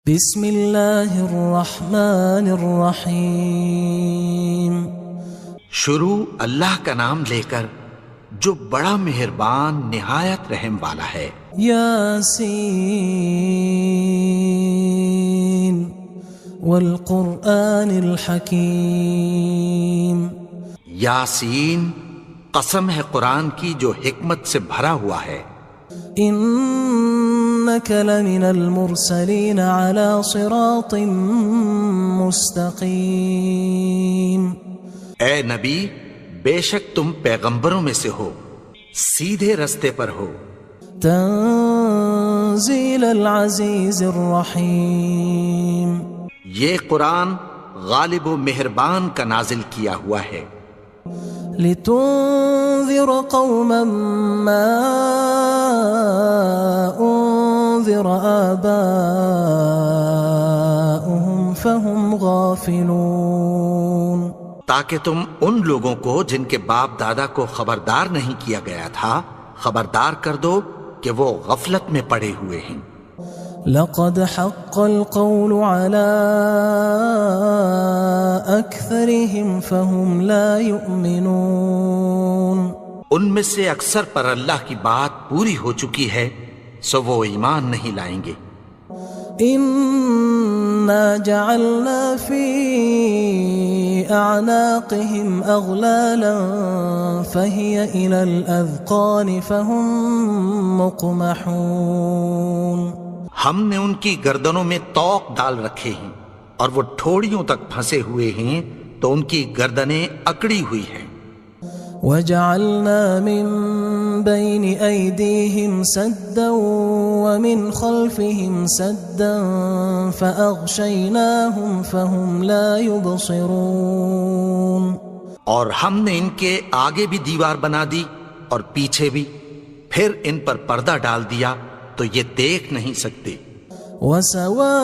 بسم اللہ الرحمن الرحیم۔ شروع اللہ کا نام لے کر جو بڑا مہربان نہایت رحم والا ہے۔ یاسین والقرآن الحکیم۔ یاسین، قسم ہے قرآن کی جو حکمت سے بھرا ہوا ہے۔ انک لمن المرسلین علی صراط مستقیم۔ اے نبی، بے شک تم پیغمبروں میں سے ہو، سیدھے رستے پر ہو۔ تنزیل العزیز الرحیم۔ یہ قرآن غالب و مہربان کا نازل کیا ہوا ہے۔ لتنذر قوما ما انذر آباؤهم فهم غافلون۔ تاکہ تم ان لوگوں کو جن کے باپ دادا کو خبردار نہیں کیا گیا تھا خبردار کر دو کہ وہ غفلت میں پڑے ہوئے ہیں۔ لقد حق القول على أكثرهم فهم لا يؤمنون۔ ان میں سے اکثر پر اللہ کی بات پوری ہو چکی ہے سو وہ ایمان نہیں لائیں گے۔ إنا جعلنا في أعناقهم أغلالا فهي إلى الأذقان فهم مقمحون۔ ہم نے ان کی گردنوں میں طوق ڈال رکھے ہیں اور وہ ٹھوڑیوں تک پھنسے ہوئے ہیں تو ان کی گردنیں اکڑی ہوئی ہیں۔ وجعلنا من بين أيديهم سدا ومن خلفهم سدا فأغشيناهم فهم لا يبصرون۔ اور ہم نے ان کے آگے بھی دیوار بنا دی اور پیچھے بھی، پھر ان پر پردہ ڈال دیا تو یہ دیکھ نہیں سکتے۔ وسواء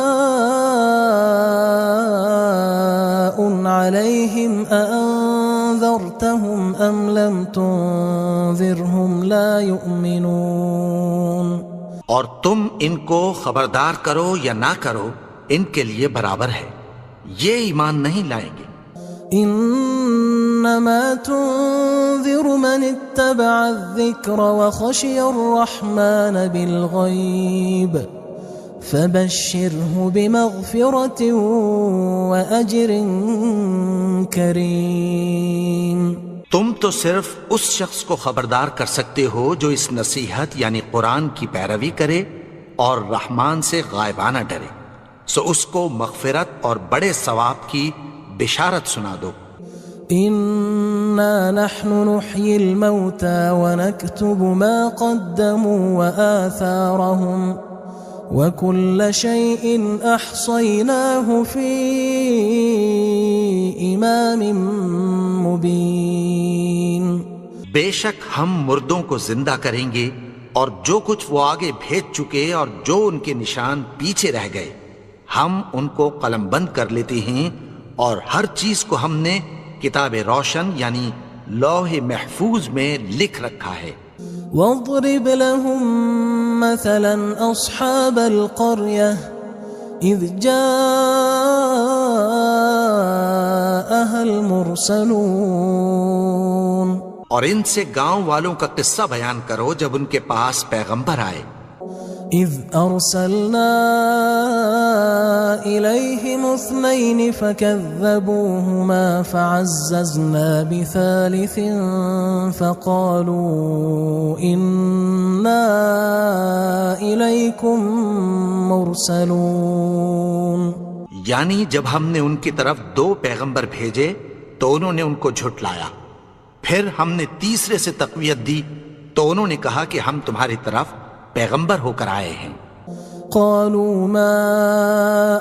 عليهم أأنذرتهم أم لم تنذرهم لا يؤمنون۔ اور تم ان کو خبردار کرو یا نہ کرو ان کے لیے برابر ہے، یہ ایمان نہیں لائیں گے۔ انما تنذر من اتبع الذکر وخشی الرحمن بالغیب فبشره بمغفرة وأجر کریم۔ تم تو صرف اس شخص کو خبردار کر سکتے ہو جو اس نصیحت یعنی قرآن کی پیروی کرے اور رحمان سے غائبانہ ڈرے، سو اس کو مغفرت اور بڑے ثواب کی بشارت سنا دو۔ انا نحن نحيي الموتى ونكتب ما قدموا وآثارهم وكل شيء احصيناه في امام مبين۔ بے شک ہم مردوں کو زندہ کریں گے اور جو کچھ وہ آگے بھیج چکے اور جو ان کے نشان پیچھے رہ گئے ہم ان کو قلم بند کر لیتے ہیں، اور ہر چیز کو ہم نے کتاب روشن یعنی لوح محفوظ میں لکھ رکھا ہے۔ واضرب لهم مثلا اصحاب القرية اذ جاءها المرسلون۔ اور ان سے گاؤں والوں کا قصہ بیان کرو جب ان کے پاس پیغمبر آئے۔ اذ ارسلنا الیہم اثنین فکذبوہما فعززنا بثالث فقالوا انا الیکم مرسلون۔ یعنی جب ہم نے ان کی طرف 2 پیغمبر بھیجے تو انہوں نے ان کو جھٹلایا، پھر ہم نے تیسرے سے تقویت دی تو انہوں نے کہا کہ ہم تمہاری طرف پیغمبر ہو کر آئے ہیں۔ قالوا ما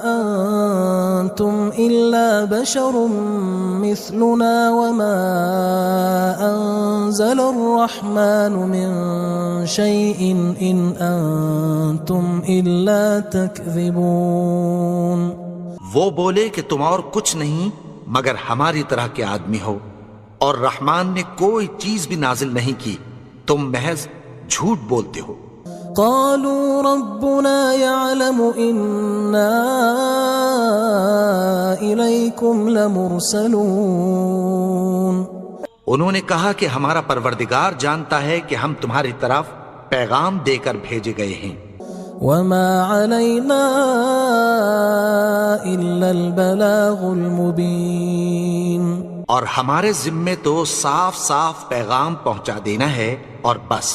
انتم الا بشر مثلنا وما انزل الرحمن من شيء ان انتم الا تكذبون۔ وہ بولے کہ تم اور کچھ نہیں مگر ہماری طرح کے آدمی ہو، اور رحمان نے کوئی چیز بھی نازل نہیں کی، تم محض جھوٹ بولتے ہو۔ قالوا ربنا يعلم إنا إليكم لمرسلون. انہوں نے کہا کہ ہمارا پروردگار جانتا ہے کہ ہم تمہاری طرف پیغام دے کر بھیجے گئے ہیں. وما علينا إلا البلاغ المبين. اور ہمارے ذمے تو صاف صاف پیغام پہنچا دینا ہے اور بس.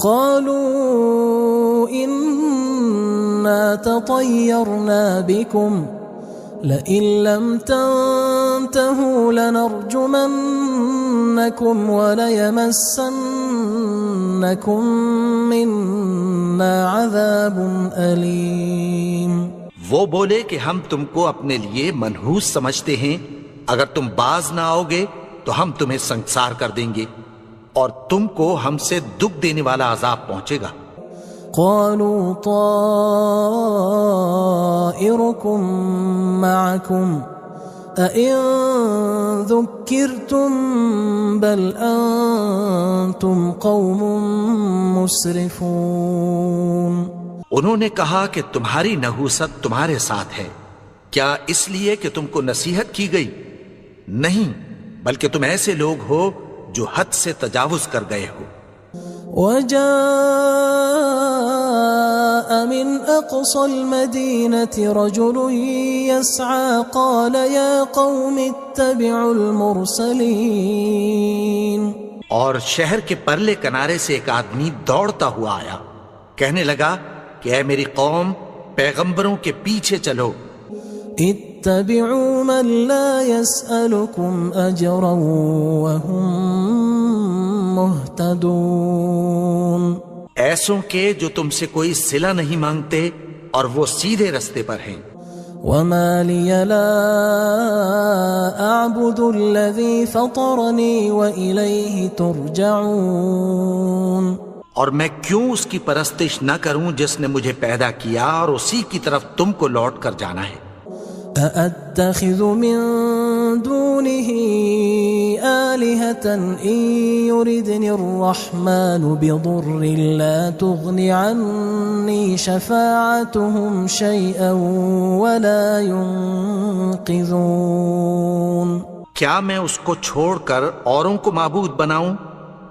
قالوا إنا تطيرنا بكم لئن لم تنتهوا لنرجمنكم وليمسنكم منا عذاب أليم. وہ بولے کہ ہم تم کو اپنے لیے منحوس سمجھتے ہیں، اگر تم باز نہ آؤ گے تو ہم تمہیں سنگسار کر دیں گے اور تم کو ہم سے دکھ دینے والا عذاب پہنچے گا. قالوا طائركم معكم أئن ذكرتم بل أنتم قوم مسرفون. انہوں نے کہا کہ تمہاری نحوست تمہارے ساتھ ہے، کیا اس لیے کہ تم کو نصیحت کی گئی؟ نہیں، بلکہ تم ایسے لوگ ہو جو حد سے تجاوز کر گئے ہو. وجاء من أقصى المدينة رجل يسعى قال يا قوم اتبعوا المرسلين. اور شہر کے پرلے کنارے سے ایک آدمی دوڑتا ہوا آیا، کہنے لگا کہ اے میری قوم، پیغمبروں کے پیچھے چلو. اتبعوا من لا يسألكم أجرا وهم مهتدون. ایسوں کے جو تم سے کوئی صلہ نہیں مانگتے اور وہ سیدھے رستے پر ہیں. وما لي لا أعبد الذي فطرني وإليه ترجعون. اور میں کیوں اس کی پرستش نہ کروں جس نے مجھے پیدا کیا اور اسی کی طرف تم کو لوٹ کر جانا ہے. أأتخذ من دونه آلهة إن يردني الرحمن بضر لا تغن عني شفاعتهم شيئا ولا ينقذون. کیا میں اس کو چھوڑ کر اوروں کو معبود بناؤں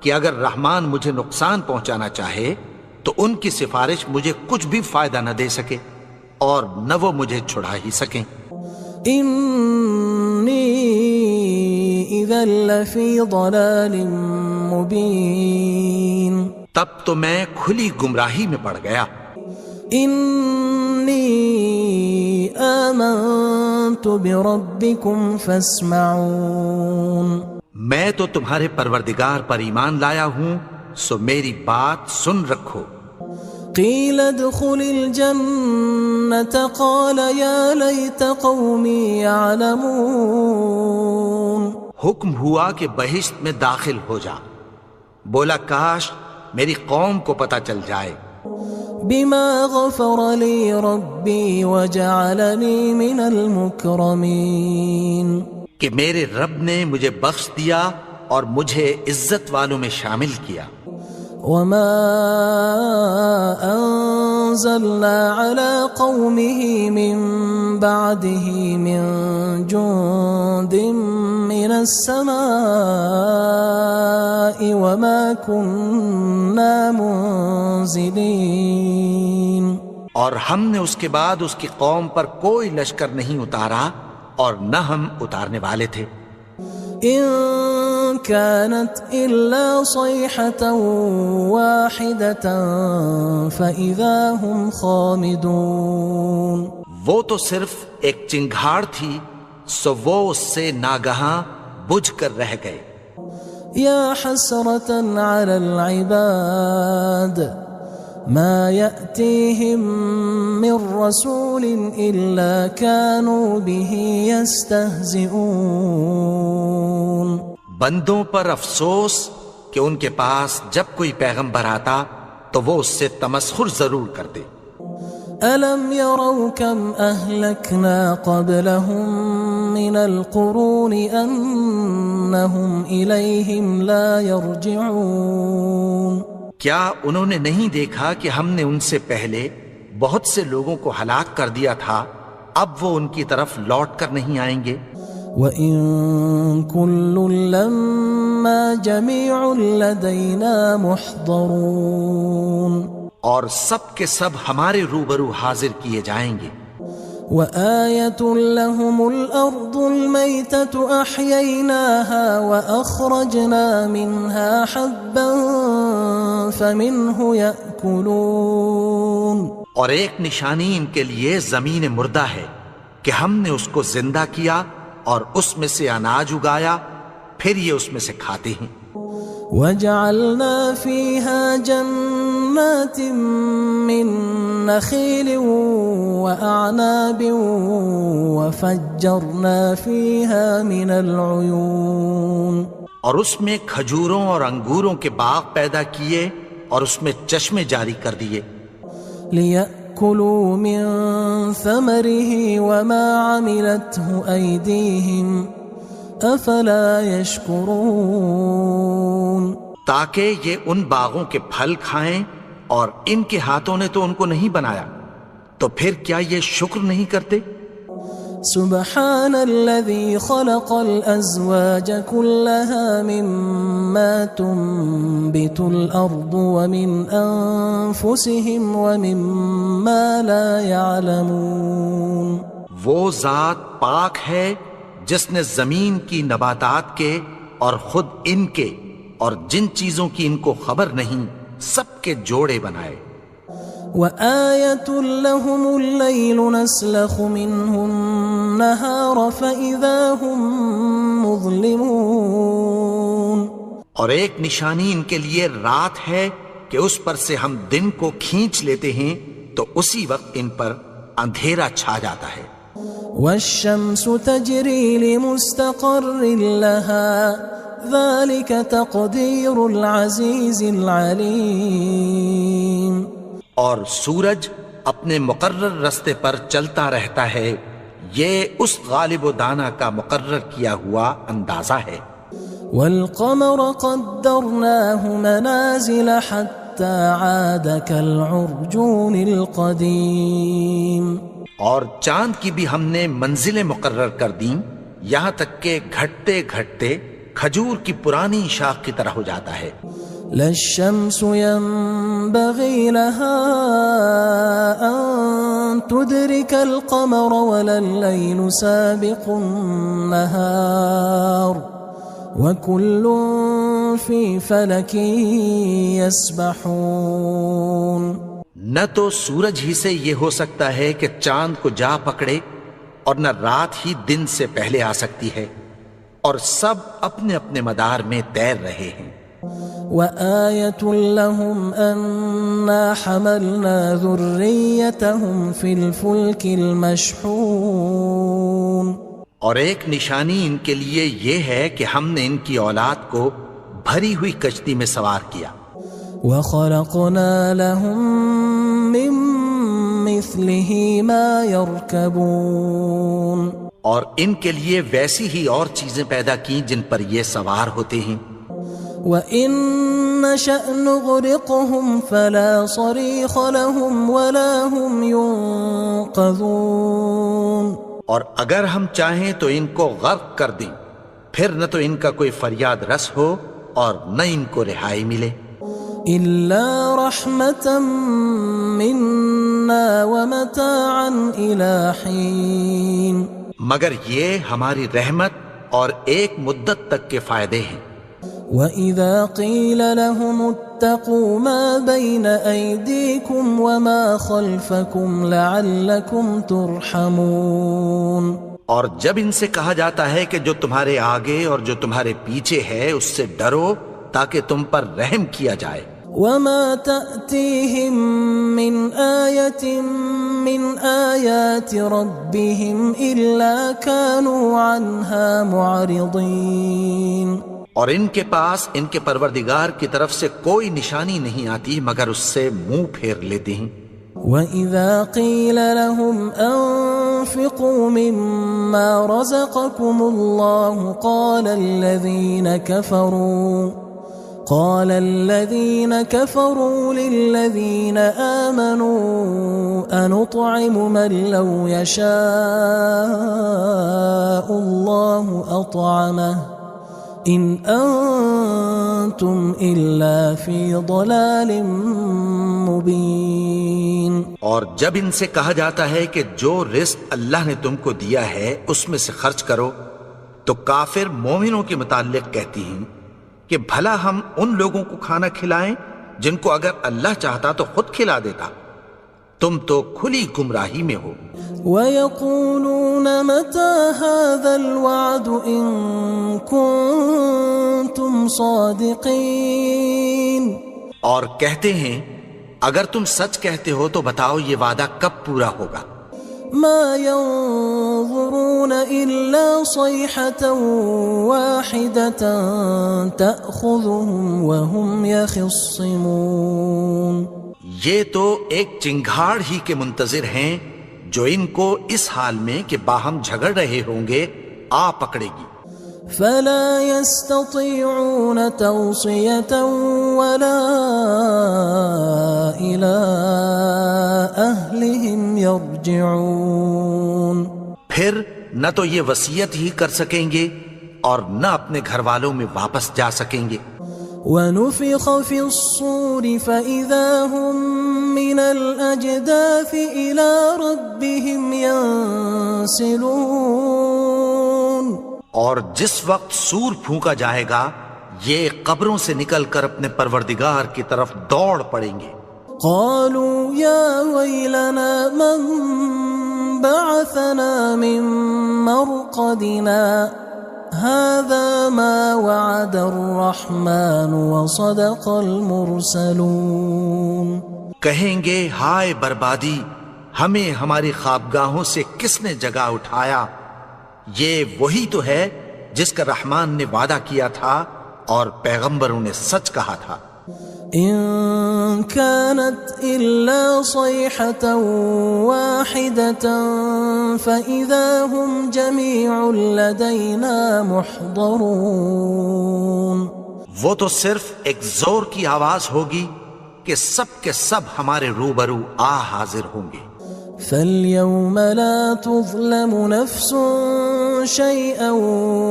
کہ اگر رحمان مجھے نقصان پہنچانا چاہے تو ان کی سفارش مجھے کچھ بھی فائدہ نہ دے سکے اور نہ وہ مجھے چھڑا ہی سکیں. إني إذا لفي ضلال مبين. تب تو میں کھلی گمراہی میں پڑ گیا. إني آمنت بربكم فاسمعون. میں تو تمہارے پروردگار پر ایمان لایا ہوں، سو میری بات سن رکھو. قيل ادخل الجنة قال يا ليت قومي يعلمون. حکم ہوا کہ بہشت میں داخل ہو جا. بولا کاش میری قوم کو پتہ چل جائے. بما غفر لي ربي وجعلني من المكرمين. کہ میرے رب نے مجھے بخش دیا اور مجھے عزت والوں میں شامل کیا. وما أنزلنا على قومه من بعده من جند من السماء وما كنا منزلين. اور ہم نے اس کے بعد اس کی قوم پر کوئی لشکر نہیں اتارا اور نہ ہم اتارنے والے تھے. إن كانت إلا صيحة واحدة فإذا هم خامدون. وہ تو صرف ایک چنگھاڑ تھی، سو وہ اس سے ناگہاں بجھ کر رہ گئے. يا حسرة على العباد ما يأتيهم من رسول إلا كانوا به يستهزئون. بندوں پر افسوس کہ ان کے پاس جب کوئی پیغمبر آتا تو وہ اس سے تمسخر ضرور کرتے. ألم يروا كم أهلكنا قبلهم من القرون أنهم إليهم لا يرجعون. کیا انہوں نے نہیں دیکھا کہ ہم نے ان سے پہلے بہت سے لوگوں کو ہلاک کر دیا تھا، اب وہ ان کی طرف لوٹ کر نہیں آئیں گے؟ وَإِن كُلٌّ لَمَّا جَمِيعٌ لَدَيْنَا مُحْضَرُونَ، اور سب کے سب ہمارے روبرو حاضر کیے جائیں گے۔ وَآيَةٌ لَهُمُ الْأَرْضُ الْمَيْتَةُ أَحْيَيْنَاهَا وَأَخْرَجْنَا مِنْهَا حَبًّا فَمِنْهُ يَأْكُلُونَ، اور ایک نشانی ان کے لیے زمین مردہ ہے کہ ہم نے اس کو زندہ کیا اور اس میں سے اناج اگایا، پھر یہ اس میں سے کھاتے ہیں۔ وَجَعَلْنَا فِيهَا جَنَّاتٍ مِّن نَخِيلٍ وَأَعْنَابٍ وَفَجَّرْنَا فِيهَا مِنَ الْعُيُونِ، اور اس میں کھجوروں اور انگوروں کے باغ پیدا کیے اور اس میں چشمے جاری کر دیے، لِيَأْكُلُوا مِن ثَمَرِهِ وَمَا عَمِلَتْهُ أَيْدِيهِمْ أَفَلَا يَشْكُرُونَ، تاکہ یہ ان باغوں کے پھل کھائیں، اور ان کے ہاتھوں نے تو ان کو نہیں بنایا، تو پھر کیا یہ شکر نہیں کرتے؟ سبحان الذي خلق الأزواج كلها مما تنبت الأرض ومن أنفسهم ومما لا يعلمون، وہ ذات پاک ہے جس نے زمین کی نباتات کے اور خود ان کے اور جن چیزوں کی ان کو خبر نہیں سب کے جوڑے بنائے۔ وَآيَةٌ لَهُمُ اللَّيْلُ نَسْلَخُ مِنْهُ النَّهَارَ فَإِذَا هُمْ مُظْلِمُونَ، اور ایک نشانی ان کے لیے رات ہے کہ اس پر سے ہم دن کو کھینچ لیتے ہیں تو اسی وقت ان پر اندھیرا چھا جاتا ہے۔ وَالشَّمْسُ تَجْرِي لِمُسْتَقَرٍّ لَهَا ذَلِكَ تَقْدِيرُ الْعَزِيزِ الْعَلِيمِ، اور سورج اپنے مقرر رستے پر چلتا رہتا ہے، یہ اس غالب و دانا کا مقرر کیا ہوا اندازہ ہے۔ وَالْقَمَرَ قَدَّرْنَاهُ مَنَازِلَ حَتَّى عَادَ كَالْعُرْجُونِ الْقَدِيمِ، اور چاند کی بھی ہم نے منزلیں مقرر کر دیں، یہاں تک کہ گھٹتے گھٹتے کھجور کی پرانی شاخ کی طرح ہو جاتا ہے۔ لا الشمس ينبغي لها أن تدرك القمر ولا الليل سابق النهار وكل في فلك يسبحون، نہ تو سورج ہی سے یہ ہو سکتا ہے کہ چاند کو جا پکڑے، اور نہ رات ہی دن سے پہلے آ سکتی ہے، اور سب اپنے اپنے مدار میں تیر رہے ہیں۔ وَآيَةٌ لَهُمْ أَنَّا حَمَلْنَا ذُرِّيَّتَهُمْ فِي الْفُلْكِ الْمَشْحُونِ، اور ایک نشانی ان کے لیے یہ ہے کہ ہم نے ان کی اولاد کو بھری ہوئی کشتی میں سوار کیا۔ وَخَلَقْنَا لَهُم مِّن مِّثْلِهِ مَا يَرْكَبُونَ، اور ان کے لیے ویسی ہی اور چیزیں پیدا کی جن پر یہ سوار ہوتے ہیں۔ وَإِن نَّشَأْ نُغْرِقْهُمْ فَلَا صَرِيخَ لَهُمْ وَلَا هُمْ يُنقَذُونَ، اور اگر ہم چاہیں تو ان کو غرق کر دیں، پھر نہ تو ان کا کوئی فریاد رس ہو اور نہ ان کو رہائی ملے۔ إِلَّا رَحْمَةً مِّنَّا وَمَتَاعًا إِلَى حِينٍ، مگر یہ ہماری رحمت اور ایک مدت تک کے فائدے ہیں۔ وَإِذَا قِيلَ لَهُمُ اتَّقُوا مَا بَيْنَ أَيْدِيكُمْ وَمَا خَلْفَكُمْ لَعَلَّكُمْ تُرْحَمُونَ، اور جب ان سے کہا جاتا ہے کہ جو تمہارے آگے اور جو تمہارے پیچھے ہے اس سے ڈرو تاکہ تم پر رحم کیا جائے۔ وَمَا تَأْتِيهِم مِّنْ آيَةٍ مِّنْ آيَاتِ رَبِّهِمْ إِلَّا كَانُوا عَنْهَا مُعْرِضِينَ، اور ان کے پاس ان کے پروردگار کی طرف سے کوئی نشانی نہیں آتی مگر اس سے منہ پھیر لیتے ہیں۔ وَإِذَا قِيلَ لَهُمْ أَنفِقُوا مِمَّا رَزَقَكُمُ اللَّهُ قال الذين كفروا للذين آمنوا أنطعم من لو يشاء الله أطعمه إن أنتم إلا في ضلال مبين. اور جب ان سے کہا جاتا ہے کہ جو رزق اللہ نے تم کو دیا ہے اس میں سے خرچ کرو، تو کافر مومنوں کے متعلق کہتی ہیں کہ بھلا ہم ان لوگوں کو کھانا کھلائیں جن کو اگر اللہ چاہتا تو خود کھلا دیتا، تم تو کھلی گمراہی میں ہو. وَيَقُولُونَ مَتَى هَذَا الْوَعْدُ إِن كُنتُمْ صَادِقِينَ. اور کہتے ہیں اگر تم سچ کہتے ہو تو بتاؤ یہ وعدہ کب پورا ہوگا. ما ينظرون إلا صيحة واحدة تأخذهم وهم يخصمون. یہ تو ایک چنگھاڑ ہی کے منتظر ہیں جو ان کو اس حال میں کہ باہم جھگڑ رہے ہوں گے آ پکڑے گی. فلا يستطيعون توصية ولا إلى أهلهم يرجعون. پھر نہ تو یہ وصیت ہی کر سکیں گے اور نہ اپنے گھر والوں میں واپس جا سکیں گے. وَنُفِخَ فِي الصُّورِ فَإِذَا هُم مِّنَ الْأَجْدَاثِ إِلَى رَبِّهِمْ يَنسِلُونَ. اور جس وقت سور پھونکا جائے گا یہ قبروں سے نکل کر اپنے پروردگار کی طرف دوڑ پڑیں گے. قالوا يا ويلنا من بعثنا من مرقدنا هذا ما وعد الرحمن وصدق المرسلون. کہیں گے ہائے بربادی، ہمیں ہماری خوابگاہوں سے کس نے جگا اٹھایا، یہ وہی تو ہے جس کا رحمان نے وعدہ کیا تھا اور پیغمبروں نے سچ کہا تھا. إن كانت إلا صيحة واحدة فإذا هم جميع لدينا محضرون. وہ تو صرف ایک زور کی آواز ہوگی کہ سب کے سب ہمارے روبرو آ حاضر ہوں گے. فاليوم لا تظلم نفس شيئا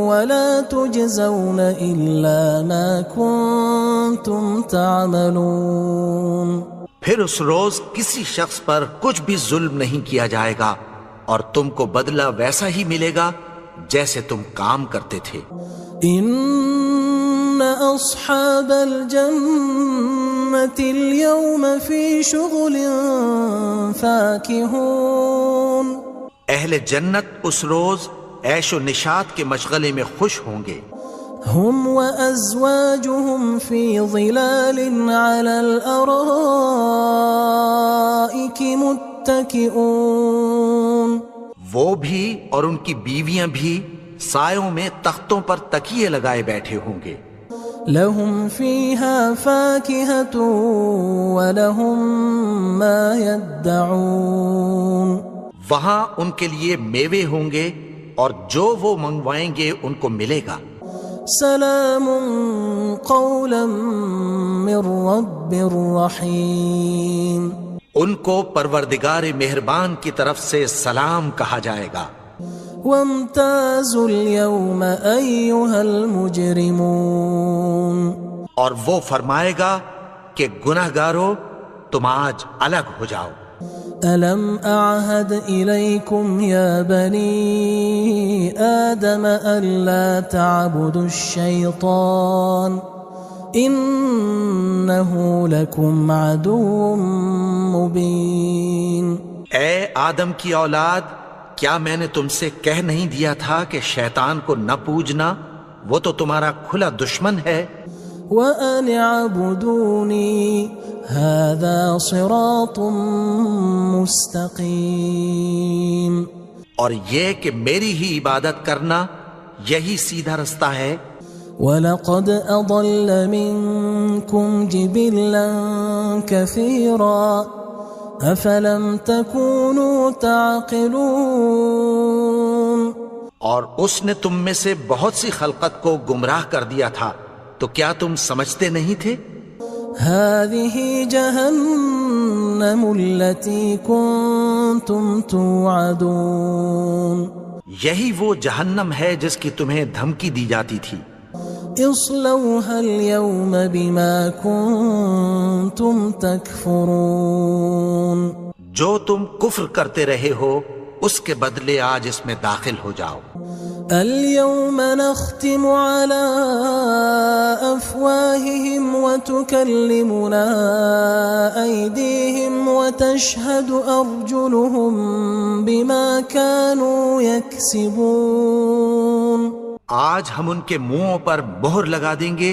ولا تجزون إلا ما كنتم تعملون. پھر اس روز کسی شخص پر کچھ بھی ظلم نہیں کیا جائے گا اور تم کو بدلہ ویسا ہی ملے گا جیسے تم کام کرتے تھے. إن أصحاب الجنة اليوم في شغل فاكهون. اہل جنت اس روز عیش و نشاط کے مشغلے میں خوش ہوں گے. هم وأزواجهم في ظلال على الأرائك متكئون. وہ بھی اور ان کی بیویاں بھی سایوں میں تختوں پر تکیے لگائے بیٹھے ہوں گے. لهم فيها فاكهة ولهم ما يدعون. وہاں ان کے لیے میوے ہوں گے اور جو وہ منگوائیں گے ان کو ملے گا. سلام قولا من رب رحیم. ان کو پروردگار مہربان کی طرف سے سلام کہا جائے گا. وامتازوا اليوم أيها المجرمون. اور وہ فرمائے گا کہ گناہگارو تم آج الگ ہو جاؤ. ألم أعهد إليكم يا بني آدم ألا تعبدوا الشيطان إنه لكم عدو مبين. اے آدم کی اولاد، کیا میں نے تم سے کہہ نہیں دیا تھا کہ شیطان کو نہ پوجنا، وہ تو تمہارا کھلا دشمن ہے. وَأَنِ اعْبُدُونِي هَذَا صِرَاطٌ مُسْتَقِيمٌ. اور یہ کہ میری ہی عبادت کرنا یہی سیدھا رستہ ہے. وَلَقَدْ أَضَلَّ مِنْكُمْ جِبِلًّا كَثِيرًا أَفَلَمْ تَكُونُوا تَعْقِلُونَ. اور اس نے تم میں سے بہت سی خلقت کو گمراہ کر دیا تھا، تو کیا تم سمجھتے نہیں تھے؟ هذه جهنم التي كنتم توعدون یہی وہ جہنم ہے جس کی تمہیں دھمکی دی جاتی تھی. اصلوها اليوم بما كنتم تكفرون جو تم کفر کرتے رہے ہو اس کے بدلے آج اس میں داخل ہو جاؤ. اليوم نختم على أفواههم وتكلمنا أيديهم وتشهد أرجلهم بما كانوا يكسبون. آج ہم ان کے منہوں پر مہر لگا دیں گے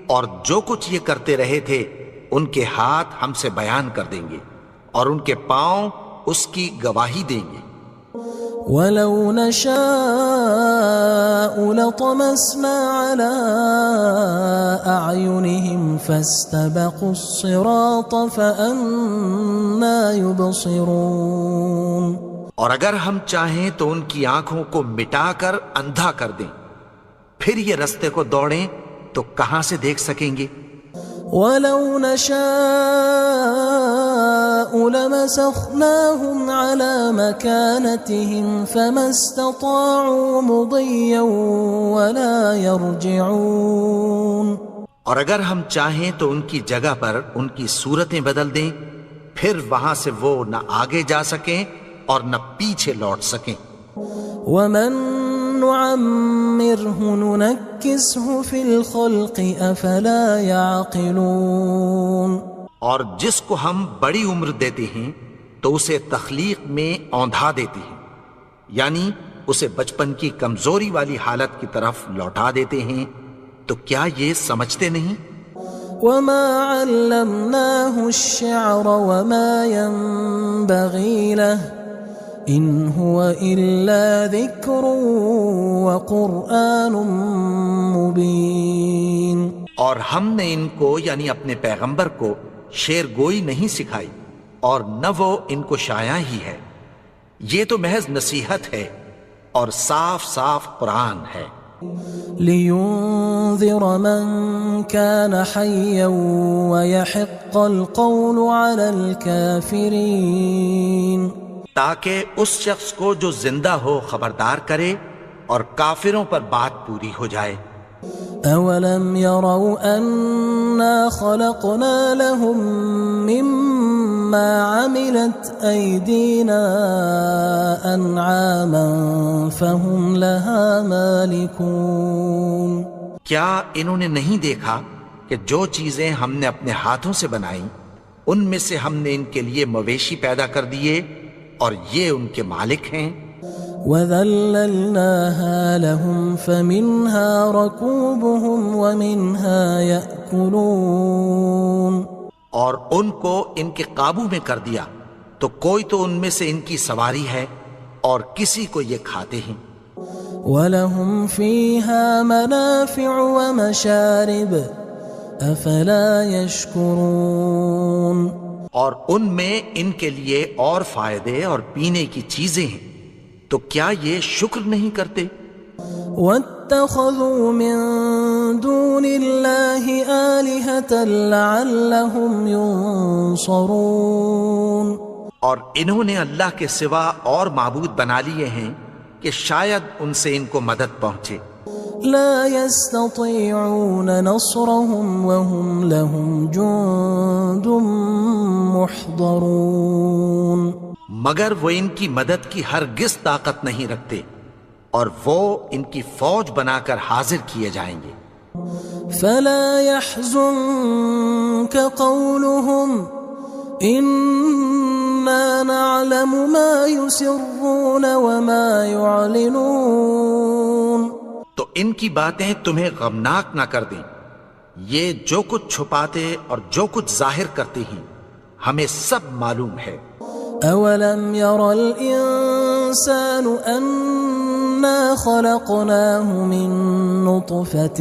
اور جو کچھ یہ کرتے رہے تھے ان کے ہاتھ ہم سے بیان کر دیں گے اور ان کے پاؤں اس کی گواہی دیں گے. وَلَوْ نَشَاءُ لَطَمَسْنَا عَلَىٰ أَعْيُنِهِمْ فَاسْتَبَقُوا الصِّرَاطَ فَأَنَّىٰ يُبْصِرُونَ. اور اگر ہم چاہیں تو ان کی آنکھوں کو مٹا کر اندھا کر دیں، پھر یہ رستے کو دوڑیں تو کہاں سے دیکھ سکیں گے؟ وَلَوْ نَشَاءُ لَمَسَخْنَاهُمْ عَلَىٰ مَكَانَتِهِمْ فَمَا اسْتَطَاعُوا مُضِيًّا وَلَا يَرْجِعُونَ. اور اگر ہم چاہیں تو ان کی جگہ پر ان کی صورتیں بدل دیں، پھر وہاں سے وہ نہ آگے جا سکیں اور نہ پیچھے لوٹ سکیں. وَمَن نُعَمِّرْهُ نُنَكِّسْهُ فِي الْخَلْقِ أَفَلَا يَعْقِلُونَ. اور جس کو ہم بڑی عمر دیتے ہیں تو اسے تخلیق میں اوندھا دیتے ہیں، یعنی اسے بچپن کی کمزوری والی حالت کی طرف لوٹا دیتے ہیں. تو کیا یہ سمجھتے نہیں؟ وَمَا عَلَّمْنَاهُ الشِّعْرَ وَمَا يَنبَغِي لَهُ إِنْ هُوَ إِلَّا ذِكْرٌ وَقُرْآنٌ مُبِينٌ. اور ہم نے ان کو یعنی اپنے پیغمبر کو شعر گوئی نہیں سکھائی اور نہ وہ ان کو شایع ہی ہے، یہ تو محض نصیحت ہے اور صاف صاف قرآن ہے. لِيُنذِرَ مَن كَانَ حَيًّا وَيَحِقَّ الْقَوْلُ عَلَى الْكَافِرِينَ. تاکہ اس شخص کو جو زندہ ہو خبردار کرے اور کافروں پر بات پوری ہو جائے. أَوَلَمْ يَرَوْا أَنَّا خَلَقْنَا لَهُم مِّمَّا عَمِلَتْ أَيْدِينَا أَنْعَامًا فَهُمْ لَهَا مَالِكُونَ. کیا انہوں نے نہیں دیکھا کہ جو چیزیں ہم نے اپنے ہاتھوں سے بنائیں ان میں سے ہم نے ان کے لیے مویشی پیدا کر دیے اور یہ ان کے مالک ہیں. وَذَلَّلْنَاهَا لَهُمْ فَمِنْهَا رَكُوبُهُمْ وَمِنْهَا يَأْكُلُونَ. اور ان کو ان کے قابو میں کر دیا تو کوئی تو ان میں سے ان کی سواری ہے اور کسی کو یہ کھاتے ہیں. وَلَهُمْ فِيهَا مَنَافِعُ وَمَشَارِبُ أَفَلَا يَشْكُرُونَ. اور ان میں ان کے لیے اور فائدے اور پینے کی چیزیں ہیں، تو کیا یہ شکر نہیں کرتے؟ وَاتَّخَذُوا مِن دُونِ اللَّهِ آلِهَةً لَعَلَّهُمْ يُنصَرُونَ. اور انہوں نے اللہ کے سوا اور معبود بنا لیے ہیں کہ شاید ان سے ان کو مدد پہنچے. لا يستطيعون نصرهم وهم لهم جند محضرون. مگر وہ ان کی مدد کی ہرگز طاقت نہیں رکھتے اور وہ ان کی فوج بنا کر حاضر کیے جائیں گے. فلا يحزنك قولهم إنا نعلم ما يسرون وما يعلنون. تو ان کی باتیں تمہیں غمناک نہ کر دیں، یہ جو کچھ چھپاتے اور جو کچھ ظاہر کرتے ہیں ہمیں سب معلوم ہے. أَوَلَمْ يَرَ الْإِنسَانُ أَنَّا خَلَقْنَاهُ مِن نُّطْفَةٍ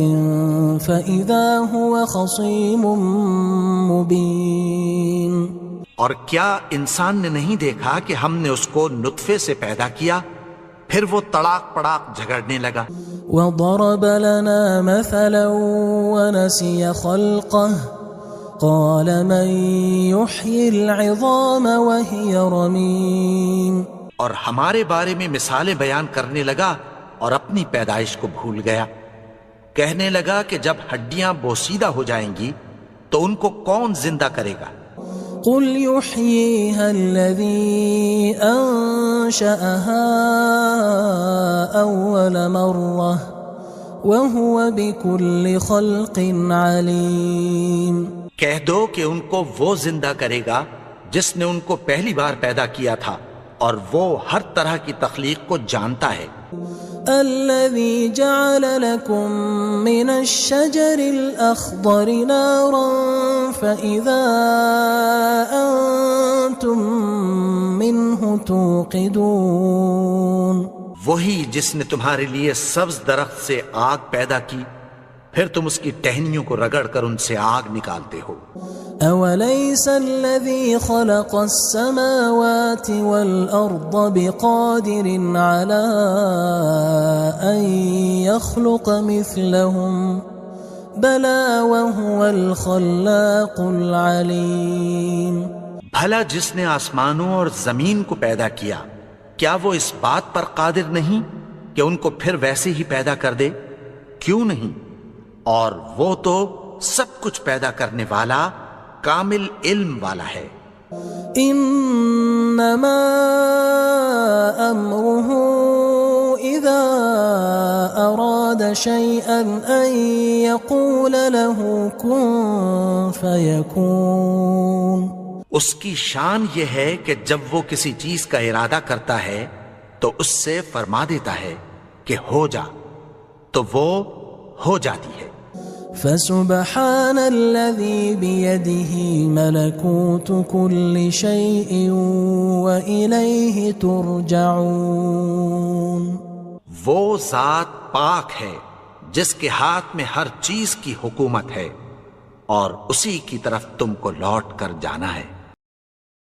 فَإِذَا هُوَ خَصِيمٌ مُّبِينٌ. اور کیا انسان نے نہیں دیکھا کہ ہم نے اس کو نطفے سے پیدا کیا، پھر وہ تڑاک پڑاک جھگڑنے لگا. وضرب لنا مثلا ونسي خلقه قال من يحيي العظام وهي رميم. اور ہمارے بارے میں مثالیں بیان کرنے لگا اور اپنی پیدائش کو بھول گیا. کہنے لگا کہ جب ہڈیاں بوسیدہ ہو جائیں گی تو ان کو کون زندہ کرے گا؟ قل يحييها الذي أنشأها أول مرة وهو بكل خلق عليم. کہہ دو کہ ان کو وہ زندہ کرے گا جس نے ان کو پہلی بار پیدا کیا تھا اور وہ ہر طرح کی تخلیق کو جانتا ہے. الذي جعل لكم من الشجر الأخضر نارا فإذا أنتم منه توقدون. وہی جس نے تمہارے لیے سبز درخت سے آگ پیدا کی پھر تم اس کی ٹہنیوں کو رگڑ کر ان سے آگ نکالتے ہو. أوليس الذي خلق السماوات والأرض بقادر على أن يخلق مثلهم بلى وهو الخلاق العليم. بھلا جس نے آسمانوں اور زمین کو پیدا کیا کیا وہ اس بات پر قادر نہیں کہ ان کو پھر ویسے ہی پیدا کر دے؟ کیوں نہیں؟ اور وہ تو سب کچھ پیدا کرنے والا کامل علم والا ہے. انما امره اذا اراد شيئا ان يقول له كن فيكون. اس کی شان یہ ہے کہ جب وہ کسی چیز کا ارادہ کرتا ہے تو اس سے فرما دیتا ہے کہ ہو جا تو وہ ہو جاتی ہے. فسبحان الذي بيده ملكوت كل شيء وإليه ترجعون. وہ ذات پاک ہے جس کے ہاتھ میں ہر چیز کی حکومت ہے اور اسی کی طرف تم کو لوٹ کر جانا ہے.